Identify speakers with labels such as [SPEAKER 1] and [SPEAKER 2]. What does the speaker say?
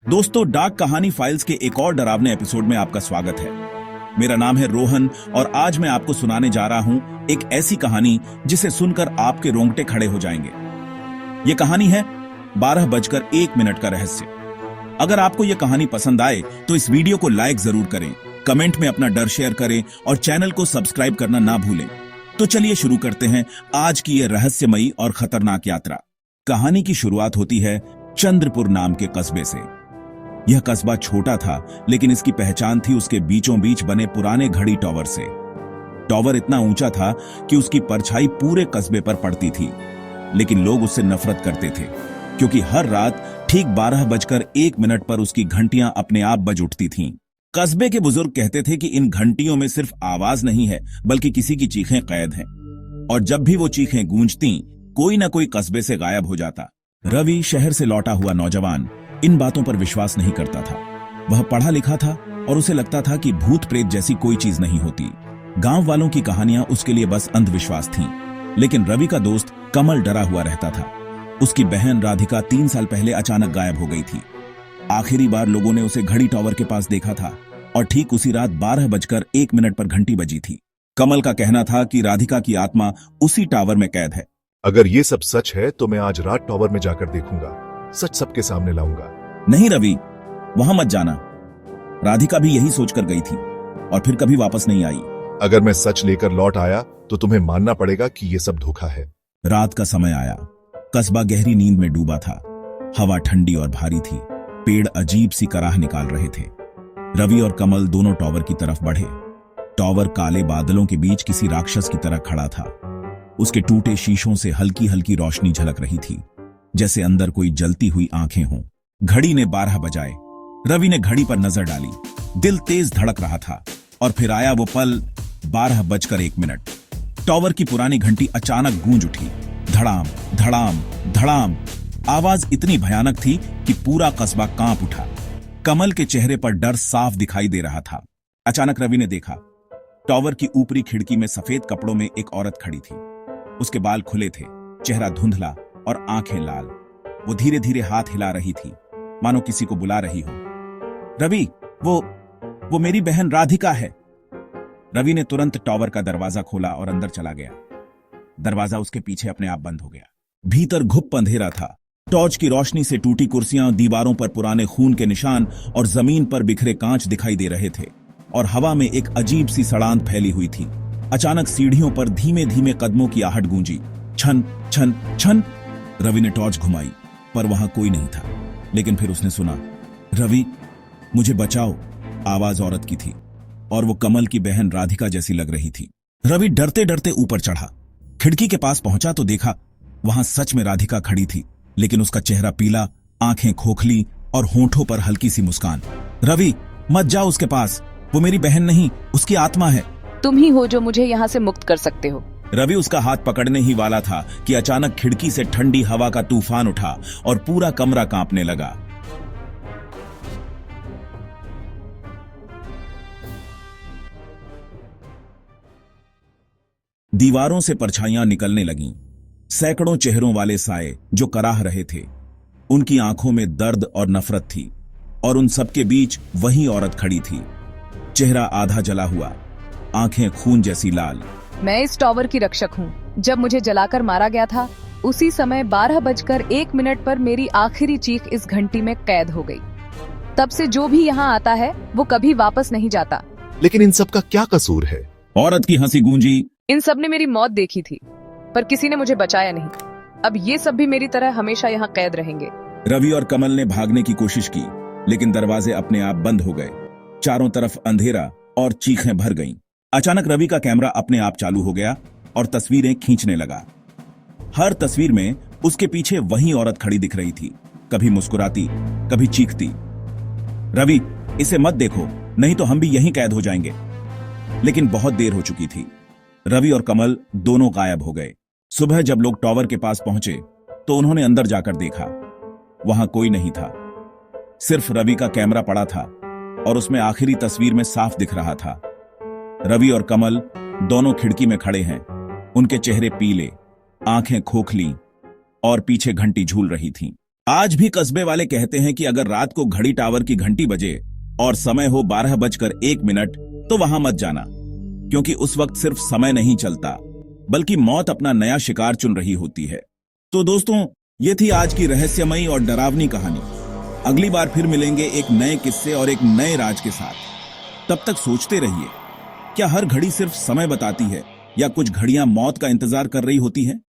[SPEAKER 1] दोस्तों, डार्क कहानी फाइल्स के एक और डरावने एपिसोड में आपका स्वागत है। मेरा नाम है रोहन और आज मैं आपको सुनाने जा रहा हूं एक ऐसी कहानी जिसे सुनकर आपके रोंगटे खड़े हो जाएंगे। ये कहानी है 12:01 का रहस्य। अगर आपको यह कहानी पसंद आए तो इस वीडियो को लाइक जरूर करें, कमेंट में अपना डर शेयर करें और चैनल को सब्सक्राइब करना ना भूलें। तो चलिए शुरू करते हैं आज की यह रहस्यमयी और खतरनाक यात्रा। कहानी की शुरुआत होती है चंद्रपुर नाम के कस्बे से। यह कस्बा छोटा था, लेकिन इसकी पहचान थी उसके बीचों बीच बने पुराने घड़ी टावर से। टावर इतना ऊंचा था कि उसकी परछाई पूरे कस्बे पर पड़ती थी, लेकिन लोग उससे नफरत करते थे क्योंकि हर रात ठीक 12:01 पर उसकी घंटियां अपने आप बज उठती थीं। कस्बे के बुजुर्ग कहते थे कि इन घंटियों में सिर्फ आवाज नहीं है, बल्कि किसी की चीखें कैद हैं, और जब भी वो चीखें गूंजती, कोई ना कोई कस्बे से गायब हो जाता। रवि, शहर से लौटा हुआ नौजवान, इन बातों पर विश्वास नहीं करता था। वह पढ़ा लिखा था और उसे लगता था कि भूत प्रेत जैसी कोई चीज नहीं होती। गांव वालों की कहानियां उसके लिए बस अंधविश्वास थीं। लेकिन रवि का दोस्त कमल डरा हुआ रहता था। उसकी बहन राधिका 3 साल पहले अचानक गायब हो गई थी। आखिरी बार लोगों ने उसे घड़ी टावर के पास देखा था और ठीक उसी रात 12:01 पर घंटी बजी थी। कमल का कहना था कि राधिका की आत्मा उसी टावर में कैद है।
[SPEAKER 2] अगर ये सब सच है तो मैं आज रात टावर में जाकर देखूंगा, सच सबके सामने लाऊंगा।
[SPEAKER 1] नहीं रवि, वहां मत जाना। राधिका भी यही सोचकर गई थी और फिर कभी वापस नहीं आई।
[SPEAKER 2] अगर मैं सच लेकर लौट आया तो तुम्हें मानना पड़ेगा कि ये सब धोखा है।
[SPEAKER 1] रात का समय आया। कस्बा गहरी नींद में डूबा था। हवा ठंडी और भारी थी। पेड़ अजीब सी कराह निकाल रहे थे। रवि और कमल दोनों टावर की तरफ बढ़े। टावर काले बादलों के बीच किसी राक्षस की तरह खड़ा था। उसके टूटे शीशों से हल्की हल्की रोशनी झलक रही थी, जैसे अंदर कोई जलती हुई आंखें हों। घड़ी ने 12 बजाए। रवि ने घड़ी पर नजर डाली। दिल तेज धड़क रहा था और फिर आया वो पल, 12:01। टावर की पुरानी घंटी अचानक गूंज उठी। धड़ाम धड़ाम धड़ाम। आवाज इतनी भयानक थी कि पूरा कस्बा कांप उठा। कमल के चेहरे पर डर साफ दिखाई दे रहा था। अचानक रवि ने देखा, टावर की ऊपरी खिड़की में सफेद कपड़ों में एक औरत खड़ी थी। उसके बाल खुले थे, चेहरा धुंधला और आंखें लाल। वो धीरे धीरे हाथ हिला रही थी, मानो किसी को बुला रही हो। रवि, वो मेरी बहन राधिका है। रवि ने तुरंत टावर का दरवाजा खोला और अंदर चला गया। दरवाजा उसके पीछे अपने आप बंद हो गया। भीतर घुप अंधेरा था। टॉर्च की रोशनी से टूटी कुर्सियां, दीवारों पर पुराने खून के निशान और जमीन पर बिखरे कांच दिखाई दे रहे थे, और हवा में एक अजीब सी सड़ांध फैली हुई थी। अचानक सीढ़ियों पर धीमे धीमे कदमों की आहट गूंजी। छन छन छन। रवि ने टॉर्च घुमाई, पर वहां कोई नहीं था। लेकिन फिर उसने सुना, रवि, मुझे बचाओ। आवाज औरत की थी और वो कमल की बहन राधिका जैसी लग रही थी। रवि डरते डरते ऊपर चढ़ा। खिड़की के पास पहुंचा तो देखा, वहां सच में राधिका खड़ी थी, लेकिन उसका चेहरा पीला, आंखें खोखली और होंठों पर हल्की सी मुस्कान। रवि, मत जाओ उसके पास। वो मेरी बहन नहीं, उसकी आत्मा है।
[SPEAKER 3] तुम ही हो जो मुझे यहाँ से मुक्त कर सकते हो।
[SPEAKER 1] रवि उसका हाथ पकड़ने ही वाला था कि अचानक खिड़की से ठंडी हवा का तूफान उठा और पूरा कमरा कांपने लगा। दीवारों से परछाइयां निकलने लगीं। सैकड़ों चेहरों वाले साए जो कराह रहे थे। उनकी आंखों में दर्द और नफरत थी, और उन सबके बीच वही औरत खड़ी थी। चेहरा आधा जला हुआ, आंखें खून जैसी लाल।
[SPEAKER 3] मैं इस टावर की रक्षक हूँ। जब मुझे जलाकर मारा गया था, उसी समय 12:01 पर मेरी आखिरी चीख इस घंटी में कैद हो गई। तब से जो भी यहाँ आता है वो कभी वापस नहीं जाता।
[SPEAKER 2] लेकिन इन सब का क्या कसूर है?
[SPEAKER 1] औरत की हंसी गूंजी।
[SPEAKER 3] इन सब ने मेरी मौत देखी थी, पर किसी ने मुझे बचाया नहीं। अब ये सब भी मेरी तरह हमेशा यहाँ कैद रहेंगे।
[SPEAKER 1] रवि और कमल ने भागने की कोशिश की, लेकिन दरवाजे अपने आप बंद हो गए। चारों तरफ अंधेरा और चीखें भर गईं। अचानक रवि का कैमरा अपने आप चालू हो गया और तस्वीरें खींचने लगा। हर तस्वीर में उसके पीछे वही औरत खड़ी दिख रही थी, कभी मुस्कुराती, कभी चीखती। रवि, इसे मत देखो, नहीं तो हम भी यहीं कैद हो जाएंगे। लेकिन बहुत देर हो चुकी थी। रवि और कमल दोनों गायब हो गए। सुबह जब लोग टावर के पास पहुंचे तो उन्होंने अंदर जाकर देखा, वहां कोई नहीं था। सिर्फ रवि का कैमरा पड़ा था और उसमें आखिरी तस्वीर में साफ दिख रहा था। रवि और कमल दोनों खिड़की में खड़े हैं। उनके चेहरे पीले, आंखें खोखली और पीछे घंटी झूल रही थीं। आज भी कस्बे वाले कहते हैं कि अगर रात को घड़ी टावर की घंटी बजे और समय हो 12:01 तो वहां मत जाना, क्योंकि उस वक्त सिर्फ समय नहीं चलता बल्कि मौत अपना नया शिकार चुन रही होती है। तो दोस्तों, ये थी आज की रहस्यमयी और डरावनी कहानी। अगली बार फिर मिलेंगे एक नए किस्से और एक नए राज के साथ। तब तक सोचते रहिए, क्या हर घड़ी सिर्फ समय बताती है या कुछ घड़ियां मौत का इंतजार कर रही होती हैं?